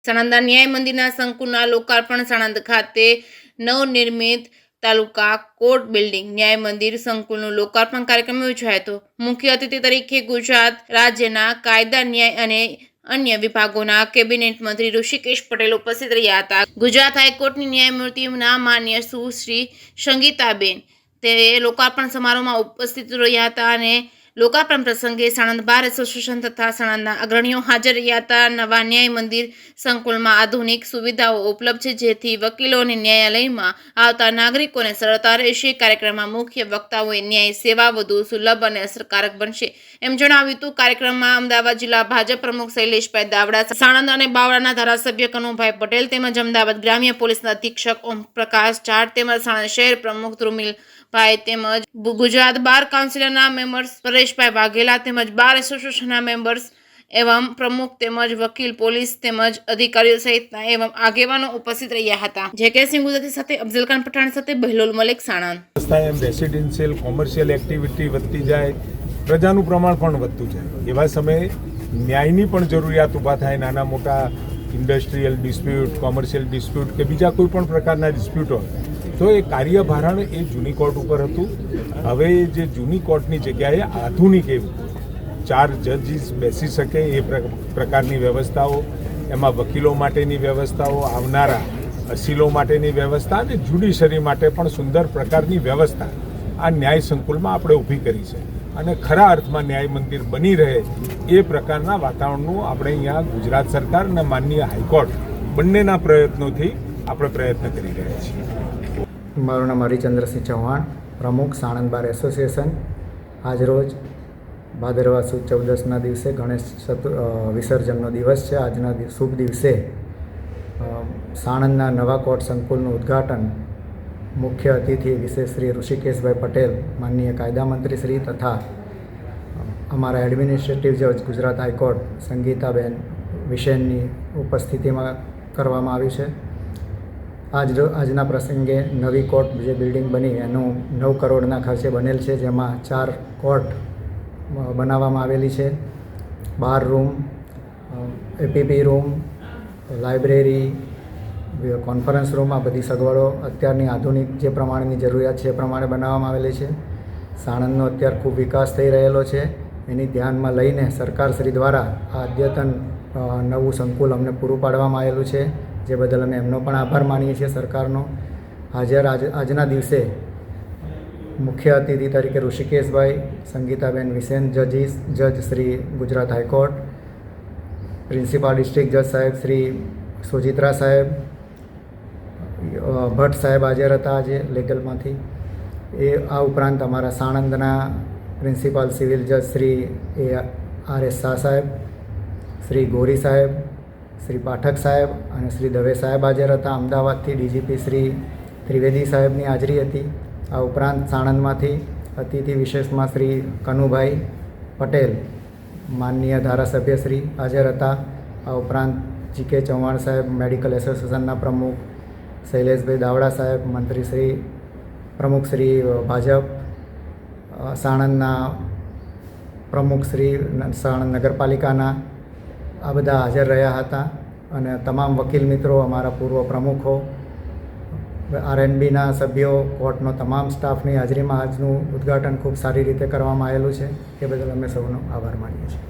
સાણંદના ન્યાય મંદિરના સંકુલના લોકાર્પણ સાણંદ ખાતે નવનિર્મિત તાલુકા કોર્ટ બિલ્ડિંગ ન્યાય મંદિર સંકુલનું લોકાર્પણ કાર્યક્રમ યોજાયો હતો. મુખ્ય અતિથિ તરીકે ગુજરાત રાજ્યના કાયદા ન્યાય અને અન્ય વિભાગોના કેબિનેટ મંત્રી ઋષિકેશ પટેલ ઉપસ્થિત રહ્યા હતા. ગુજરાત હાઈકોર્ટની ન્યાયમૂર્તિના માન્ય સુશ્રી સંગીતાબેન તે લોકાર્પણ સમારોહમાં ઉપસ્થિત રહ્યા હતા અને લોકાર્પણ પ્રસંગે સાણંદ બાર એસોસિએશન તથા સાણંદના અગ્રણીઓ હાજર રહ્યા હતા. નવા ન્યાય મંદિર સંકુલમાં આધુનિક સુવિધાઓ ઉપલબ્ધ છે, જેથી વકીલો અને ન્યાયાલયમાં આવતા નાગરિકોને સરળતા રહેશે. કાર્યક્રમમાં મુખ્ય વક્તાઓએ ન્યાય સેવા વધુ સુલભ અને અસરકારક બનશે એમ જણાવ્યું હતું. કાર્યક્રમમાં અમદાવાદ જિલ્લા ભાજપ પ્રમુખ શૈલેષભાઈ દાવડા, સાણંદ અને બાવળાના ધારાસભ્ય કનુભાઈ પટેલ તેમજ અમદાવાદ ગ્રામ્ય પોલીસના અધિક્ષક ઓમપ્રકાશ ચાડ તેમજ સાણંદ શહેર પ્રમુખ ધ્રુમિલભાઈ તેમજ ગુજરાત બાર કાઉન્સિલના મેમ્બર્સ પરેશભાઈ વાઘેલા તેમજ બાર એસોસિએશનના મેમ્બર્સ એવં પ્રમુખ તેમજ વકીલ, પોલીસ તેમજ અધિકારીઓ સહિતના એવં આગેવાનો ઉપસ્થિત રહ્યા હતા. જે.કે. સિંહ ગુજરાતી સાથે અફઝલ ખાન પઠાણ સાથે Bahelol Malik, Sanand. Residential commercial activity વધતી જાય, પ્રજાનું પ્રમાણ પણ વધતું જાય, એવા સમયે ન્યાયની પણ જરૂરિયાત ઊભા થાય. નાના મોટા ઇન્ડસ્ટ્રીયલ ડિસ્પ્યુટ, કોમર્શિયલ ડિસ્પ્યુટ કે બીજા કોઈ પણ પ્રકારના ડિસ્પ્યુટ હોય તો એ કાર્યભારણ એ જૂની કોર્ટ ઉપર હતું. હવે જે જૂની કોર્ટની જગ્યાએ આધુનિક એવું 4 જજીસ બેસી શકે એ પ્રકારની વ્યવસ્થાઓ, એમાં વકીલો માટેની વ્યવસ્થાઓ, આવનારા અસીલો માટેની વ્યવસ્થા અને જ્યુડિશરી માટે પણ સુંદર પ્રકારની વ્યવસ્થા આ ન્યાય સંકુલમાં આપણે ઊભી કરી છે. અને ખરા અર્થમાં ન્યાય મંદિર બની રહે એ પ્રકારના વાતાવરણનું આપણે અહીંયા ગુજરાત સરકાર અને માનનીય હાઈકોર્ટ બંનેના પ્રયત્નોથી આપણે પ્રયત્ન કરી રહ્યા છીએ. મારું નામ હરિચંદ્રસિંહ ચૌહાણ, પ્રમુખ સાણંદ બાર એસોસિએશન. આજરોજ ભાદરવા સુદ 14ના દિવસે ગણેશ વિસર્જનનો દિવસ છે. આજના શુભ દિવસે સાણંદના નવા કોર્ટ સંકુલનું ઉદ્ઘાટન મુખ્ય અતિથિ વિશેષ શ્રી ઋષિકેશભાઈ પટેલ, માનનીય કાયદા મંત્રી શ્રી તથા અમારા એડમિનિસ્ટ્રેટિવ જજ ગુજરાત હાઈકોર્ટ સંગીતાબેન વિશેનની ઉપસ્થિતિમાં કરવામાં આવી છે. આજના પ્રસંગે નવી કોર્ટ જે બિલ્ડિંગ બની એનું 9 કરોડના ખર્ચે બનેલ છે, જેમાં 4 કોર્ટ બનાવવામાં આવેલી છે. 12 room, APP room, library, conference room, આ બધી સગવડો અત્યારની આધુનિક જે પ્રમાણેની જરૂરિયાત છે એ પ્રમાણે બનાવવામાં આવેલી છે. સાણંદનો અત્યારે ખૂબ વિકાસ થઈ રહેલો છે, એની ધ્યાનમાં લઈને સરકારશ્રી દ્વારા આ અદ્યતન નવું સંકુલ અમને પૂરું પાડવામાં આવેલું છે, જે બદલ અમે એમનો પણ આભાર માનીએ છીએ સરકારનો. આજના દિવસે મુખ્ય અતિથિ તરીકે ઋષિકેશભાઈ, સંગીતાબેન વિસેન જજ Shri Gujarat high court, principal district જજ સાહેબ શ્રી સુજિત્રા સાહેબ, ભટ્ટ સાહેબ હાજર હતા આજે લીગલમાંથી. આ ઉપરાંત અમારા સાણંદના પ્રિન્સિપાલ સિવિલ જજ શ્રી ARS શાહ સાહેબ, શ્રી ગોરી સાહેબ, શ્રી પાઠક સાહેબ અને શ્રી દવે સાહેબ હાજર હતા. અમદાવાદથી DGP શ્રી ત્રિવેદી સાહેબની હાજરી હતી. આ ઉપરાંત સાણંદમાંથી અતિથિ વિશેષમાં શ્રી કનુભાઈ પટેલ, માનનીય ધારાસભ્ય શ્રી હાજર હતા. આ ઉપરાંત G.K. ચૌહાણ સાહેબ, મેડિકલ એસોસિએશનના પ્રમુખ, શૈલેષભાઈ દાવડા સાહેબ, મંત્રી શ્રી, પ્રમુખ શ્રી ભાજપ, સાણંદના પ્રમુખ શ્રી સાણંદ નગરપાલિકાના, આ બધા હાજર રહ્યા હતા. અને તમામ વકીલ મિત્રો, અમારા પૂર્વ પ્રમુખો, RNBના સભ્યો, કોર્ટનો તમામ સ્ટાફની હાજરીમાં આજનું ઉદ્ઘાટન ખૂબ સારી રીતે કરવામાં આવેલું છે. એ બદલ અમે સૌનો આભાર માનીએ છીએ.